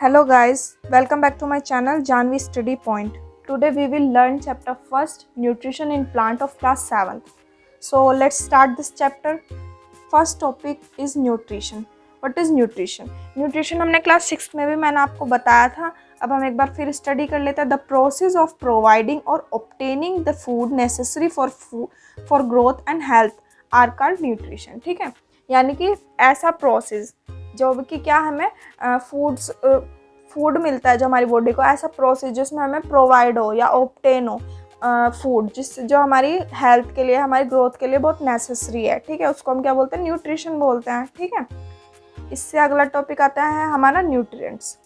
Hello guys, welcome back to my channel Janvi Study Point. Today we will learn chapter 1st Nutrition in Plant of class 7th. So let's start this chapter. First topic is nutrition. What is nutrition? Nutrition हमने class 6 में भी मैंने आपको बताया था. अब हम एक बार फिर स्टडी कर लेते हैं. The process of providing or obtaining the food necessary for growth and health are called nutrition. ठीक है, यानी कि ऐसा प्रोसेस जो कि क्या हमें फूड मिलता है जो हमारी बॉडी को, ऐसा प्रोसेस जिसमें हमें प्रोवाइड हो या ऑब्टेन हो फूड जो हमारी हेल्थ के लिए, हमारी ग्रोथ के लिए बहुत नेसेसरी है. ठीक है, उसको हम क्या बोलते हैं? न्यूट्रिशन बोलते हैं. ठीक है, इससे अगला टॉपिक आता है हमारा न्यूट्रिएंट्स.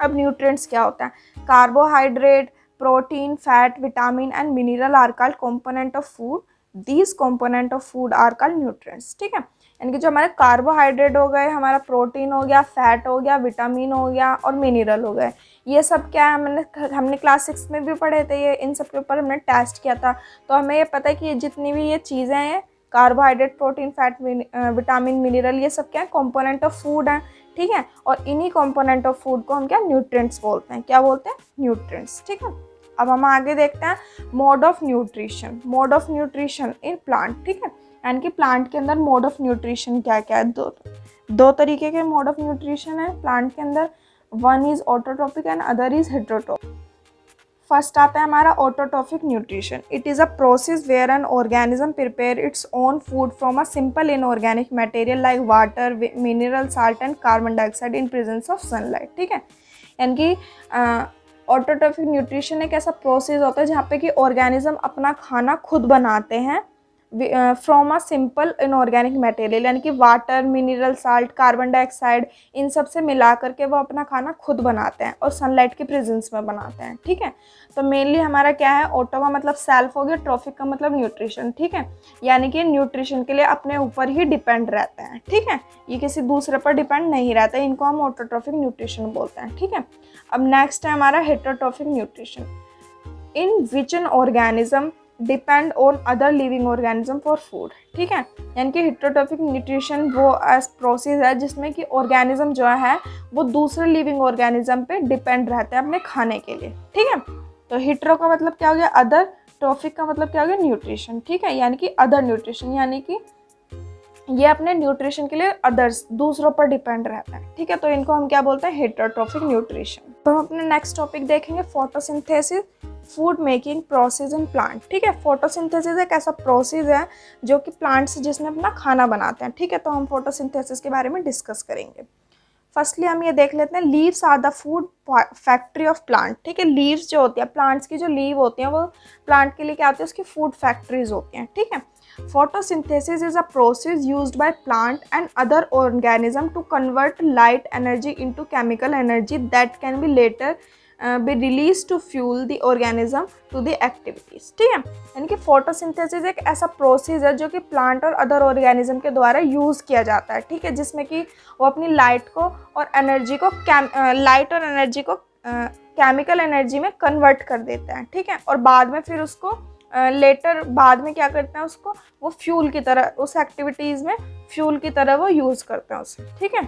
अब न्यूट्रिएंट्स क्या होता है? Carbohydrate, protein, fat, vitamin and mineral are called component of food. These component of food are called nutrients. ठीक है, यानी कि जो हमारे कार्बोहाइड्रेट हो गए, हमारा प्रोटीन हो गया, फैट हो गया, विटामिन हो गया और मिनरल हो गए, ये सब क्या है? हमने क्लास 6 में भी पढ़े थे. ये इन सब के ऊपर हमने टेस्ट किया था. तो हमें ये पता है कि ये जितनी भी ये चीज़ें हैं, carbohydrate, protein, fat, vitamin, mineral, ये सब क्या है? कंपोनेंट ऑफ फूड हैं. ठीक है, और इन्हीं कंपोनेंट ऑफ फूड को हम क्या न्यूट्रिएंट्स बोलते हैं. क्या बोलते हैं? न्यूट्रिएंट्स. ठीक है, अब हम आगे देखते हैं mode of nutrition. Mode of nutrition in plant. ठीक है, यानी कि प्लांट के अंदर मोड ऑफ न्यूट्रिशन क्या क्या है? दो तरीके के मोड ऑफ न्यूट्रिशन है प्लांट के अंदर. One is autotrophic and other is heterotrophic. First आता है हमारा autotrophic nutrition. It is a process where an organism prepare its own food from a simple inorganic material like water, mineral, salt and carbon dioxide in presence of sunlight. ठीक है, यानी कि autotrophic nutrition एक ऐसा process होता है जहाँ पे कि ऑर्गेनिज्म अपना खाना खुद बनाते हैं from a simple inorganic material, यानी कि water, mineral, salt, carbon dioxide, इन सब से मिला करके वो अपना खाना खुद बनाते हैं और सनलाइट के प्रेजेंस में बनाते हैं. ठीक है, तो मेनली हमारा क्या है? ऑटो का मतलब सेल्फ हो गया, ट्रॉफिक का मतलब न्यूट्रिशन. ठीक है, यानी कि न्यूट्रिशन के लिए अपने ऊपर ही डिपेंड रहते हैं. ठीक है, ये किसी दूसरे पर डिपेंड नहीं रहता. इनको हम ऑटोट्रॉफिक न्यूट्रिशन बोलते हैं. ठीक है, अब नेक्स्ट है हमारा heterotrophic nutrition. In which an organism depend on other living organism for food. ठीक है, यानी कि हेटेरोट्रॉपिक न्यूट्रिशन वो प्रोसेस है जिसमें कि ऑर्गेनिज्म जो है वो दूसरे लिविंग ऑर्गेनिज्म पे डिपेंड रहते हैं अपने खाने के लिए. ठीक है, तो हेटेरो का मतलब क्या हो गया? अदर. ट्रॉफिक का मतलब क्या हो गया? न्यूट्रिशन. ठीक है, यानी कि अदर न्यूट्रिशन, यानी कि ये अपने न्यूट्रिशन के लिए अदर्स, दूसरों पर डिपेंड रहता है. ठीक है, तो इनको हम क्या बोलते हैं? Heterotrophic nutrition. तो हम अपने नेक्स्ट टॉपिक देखेंगे photosynthesis, food making process in plant. ठीक है, फोटोसिंथेसिस एक ऐसा प्रोसेस है जो कि प्लांट्स जिसमें अपना खाना बनाते हैं. ठीक है, तो हम फोटोसिंथेसिस के बारे में डिस्कस करेंगे. फर्स्टली हम ये देख लेते हैं, leaves are the food factory of plant. ठीक है, लीव्स जो होती है, प्लांट्स की जो लीव होती हैं वो प्लांट के लिए क्या होती है? उसकी फूड फैक्ट्रीज होती हैं. ठीक है, photosynthesis is a process used by plant and other organism to convert light energy into chemical energy that can be later be released to fuel the organism to the activities. ठीक है, यानी कि photosynthesis एक ऐसा process है जो कि plant और अदर ऑर्गेनिज्म के द्वारा यूज़ किया जाता है. ठीक है, जिसमें कि वो अपनी लाइट को और एनर्जी को लाइट और एनर्जी को केमिकल एनर्जी में कन्वर्ट कर देते हैं. ठीक है, और बाद में फिर उसको लेटर बाद में क्या करते हैं? उसको वो फ्यूल की तरह, उस एक्टिविटीज़ में फ्यूल की तरह वो यूज़ करते हैं उसे. ठीक है,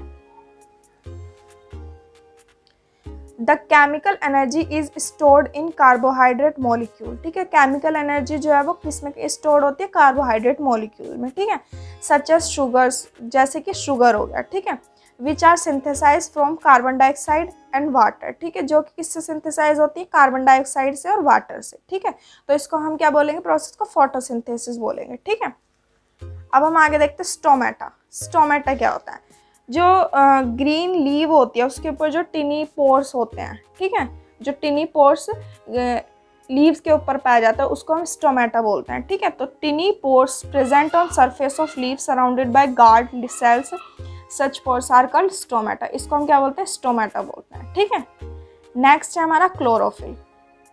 the chemical energy is stored in carbohydrate molecule. ठीक है, केमिकल एनर्जी जो है वो किस में स्टोर्ड होती है? कार्बोहाइड्रेट मॉलिक्यूल में. ठीक है, सच एज शुगर्स, जैसे कि शुगर हो गया. ठीक है, which are synthesize from carbon dioxide and water. ठीक है, जो कि किससे सिंथेसाइज होती है? कार्बन डाइऑक्साइड से और वाटर से. ठीक है, तो इसको हम क्या बोलेंगे? प्रोसेस को फोटोसिंथेसिस बोलेंगे. ठीक है, अब हम आगे देखते हैं स्टोमेटा. स्टोमेटा क्या होता है? जो ग्रीन लीव होती है उसके ऊपर जो टिनी पोर्स होते हैं. ठीक है, जो टिनी पोर्स लीव्स के ऊपर पाया जाता है उसको हम स्टोमेटा बोलते हैं. ठीक है, तो tiny pores present on surface of leaf surrounded by guard cells, such pores are called stomata. इसको हम क्या बोलते हैं? स्टोमेटा बोलते हैं. ठीक है, नेक्स्ट है हमारा chlorophyll.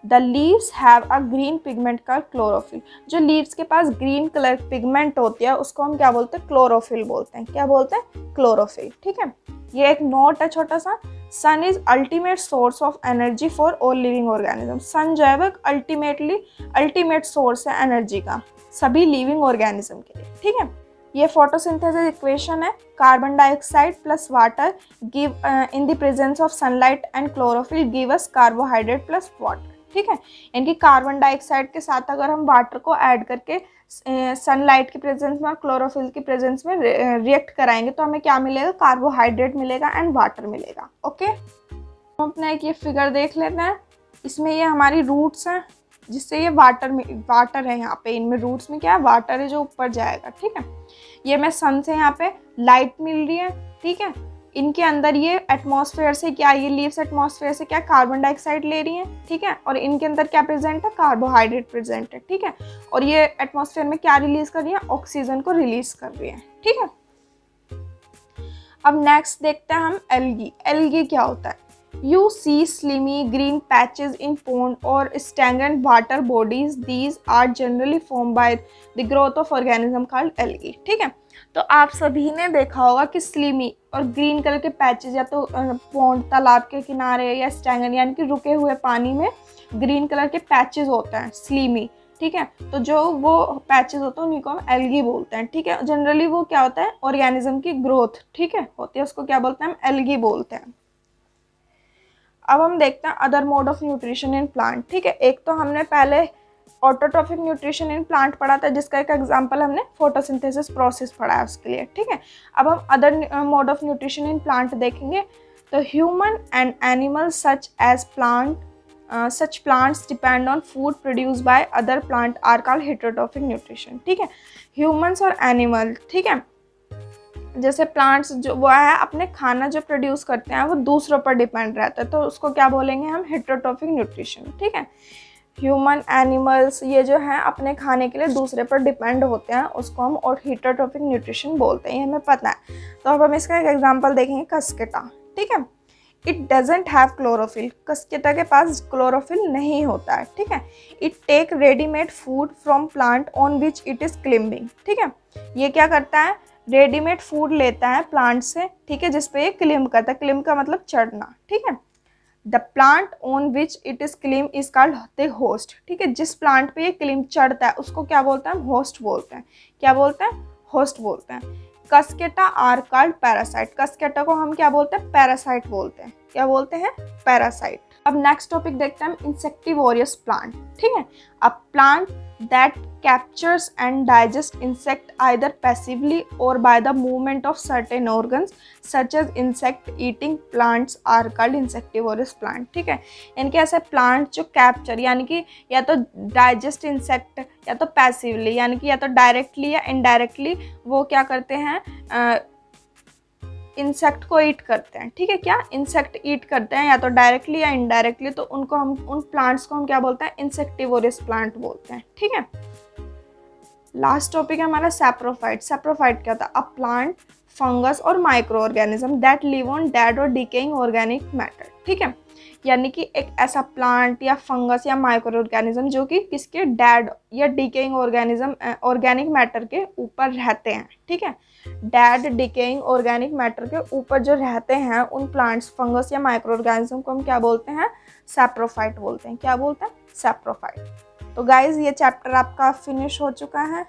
The leaves have a green pigment called chlorophyll. जो लीव्स के पास ग्रीन कलर पिगमेंट होती है उसको हम क्या बोलते हैं? क्लोरोफिल बोलते हैं. क्या बोलते हैं? क्लोरोफिल. ठीक है, ये एक नोट है छोटा सा. Sun is ultimate source of energy for all living organism. Sun जो है वो अल्टीमेट सोर्स है एनर्जी का सभी लिविंग ऑर्गेनिज्म के लिए. ठीक है, ये फोटोसिंथेसिस इक्वेशन है, carbon dioxide plus water give in the presence of sunlight and chlorophyll give us carbohydrate plus water. ठीक है, यानी कार्बन डाइऑक्साइड के साथ अगर हम वाटर को ऐड करके सनलाइट की प्रेजेंस में और क्लोरोफिल की प्रेजेंस में रिएक्ट कराएंगे तो हमें क्या मिलेगा, कार्बोहाइड्रेट मिलेगा एंड वाटर मिलेगा। ओके, हम अपना एक ये फिगर देख लेते हैं। इसमें ये हमारी रूट्स हैं जिससे ये वाटर है, यहाँ पे इनमें रूट्स में क्या है, वाटर है जो ऊपर जाएगा। ठीक है, ये मैं सन से यहाँ पे लाइट मिल रही है। ठीक है, इनके अंदर ये एटमॉस्फेयर से क्या, ये लीव्स एटमॉस्फेयर से क्या कार्बन डाइऑक्साइड ले रही हैं। ठीक है, और इनके अंदर क्या प्रेजेंट है, कार्बोहाइड्रेट प्रेजेंट है। ठीक है, और ये एटमॉस्फेयर में क्या रिलीज कर रही है, ऑक्सीजन को रिलीज कर रही है। ठीक है, अब नेक्स्ट देखते हैं हम एल्गी। एल्गी क्या होता है, You see slimy green patches in pond or stagnant water bodies. These are generally formed by the growth of organism called algae. ठीक है, तो आप सभी ने देखा होगा कि स्लीमी और ग्रीन कलर के पैचेस या तो पॉन्ड तालाब के किनारे या स्टैगन यानी कि रुके हुए पानी में ग्रीन कलर के पैचेस होते हैं, स्लीमी। ठीक है, तो जो वो पैचेस होते हैं उन्हीं को हम एल्गी बोलते हैं। ठीक है, जनरली वो क्या होता है, ऑर्गेनिज्म की ग्रोथ, ठीक है, होती है, उसको क्या बोलते हैं, हम एल्गी बोलते हैं। अब हम देखते हैं other mode of nutrition in plant. ठीक है, एक तो हमने पहले ऑटोट्रॉफिक न्यूट्रिशन इन प्लांट पढ़ा था जिसका एक एग्जांपल हमने फोटोसिंथेसिस प्रोसेस पढ़ा है उसके लिए। ठीक है, अब हम other mode of nutrition in plant देखेंगे। तो human and animal such as such plants depend on food produced by other plant are called heterotrophic nutrition। ठीक है, ह्यूमंस और एनिमल, ठीक है, जैसे प्लांट्स जो वो है अपने खाना जो प्रोड्यूस करते हैं वो दूसरों पर डिपेंड रहता है, तो उसको क्या बोलेंगे हम, हेटेरोट्रॉफिक न्यूट्रिशन। ठीक है, ह्यूमन एनिमल्स ये जो है अपने खाने के लिए दूसरे पर डिपेंड होते हैं, उसको हम और हेटेरोट्रॉफिक न्यूट्रिशन बोलते हैं, ये हमें पता है। तो अब हम इसका एक एग्जांपल देखेंगे, कस्केटा। ठीक है, it doesn't have chlorophyll, cuscuta के पास क्लोरोफिल नहीं होता है। ठीक है, it take readymade food from plant on which it is climbing. ठीक है, ये क्या करता है, रेडीमेड फूड लेता है प्लांट से, ठीक है, जिसपे ये क्लिम करता है, क्लिम का मतलब चढ़ना। ठीक है, the plant on which it is climb is called the host. ठीक है, जिस प्लांट पे ये क्लिम चढ़ता है उसको क्या बोलते हैं, हम होस्ट बोलते हैं। क्या बोलते हैं, होस्ट बोलते हैं। कस्केटा आर कॉल्ड पैरासाइट, कस्केटा को हम क्या बोलते हैं, पैरासाइट बोलते हैं। क्या बोलते हैं, पैरासाइट। अब नेक्स्ट टॉपिक देखते हैं हम, इंसेक्टिवोरियस प्लांट। ठीक है, a plant that captures and digest insect either passively or by the movement of certain organs such as insect eating plants are called insectivorous plant। ठीक है, इनके ऐसे प्लांट जो कैप्चर यानी कि या तो डाइजेस्ट इंसेक्ट या तो पैसिवली यानी कि या तो डायरेक्टली या इनडायरेक्टली वो क्या करते हैं, इंसेक्ट को ईट करते हैं। ठीक है, क्या इंसेक्ट ईट करते हैं या तो डायरेक्टली या इनडायरेक्टली, तो उनको हम उन प्लांट्स को हम क्या बोलते हैं, इंसेक्टिवोरियस प्लांट बोलते हैं। ठीक है, लास्ट टॉपिक है हमारा सैप्रोफाइट। सैप्रोफाइट क्या होता है, अ प्लांट, फंगस और micro organism that live on dead और डिकेइंग ऑर्गेनिक मैटर। ठीक है, यानी कि एक ऐसा प्लांट या फंगस या माइक्रो ऑर्गेनिज्म जो कि किसके, डेड या डिकेइंग ऑर्गेनिज्म ऑर्गेनिक मैटर के ऊपर रहते हैं। ठीक है, डेड डिकेइंग ऑर्गेनिक मैटर के ऊपर जो रहते हैं उन प्लांट्स, फंगस या माइक्रो ऑर्गेनिज्म को हम क्या बोलते हैं, सैप्रोफाइट बोलते हैं। क्या बोलते हैं, सैप्रोफाइट। तो गाइज ये चैप्टर आपका फिनिश हो चुका है।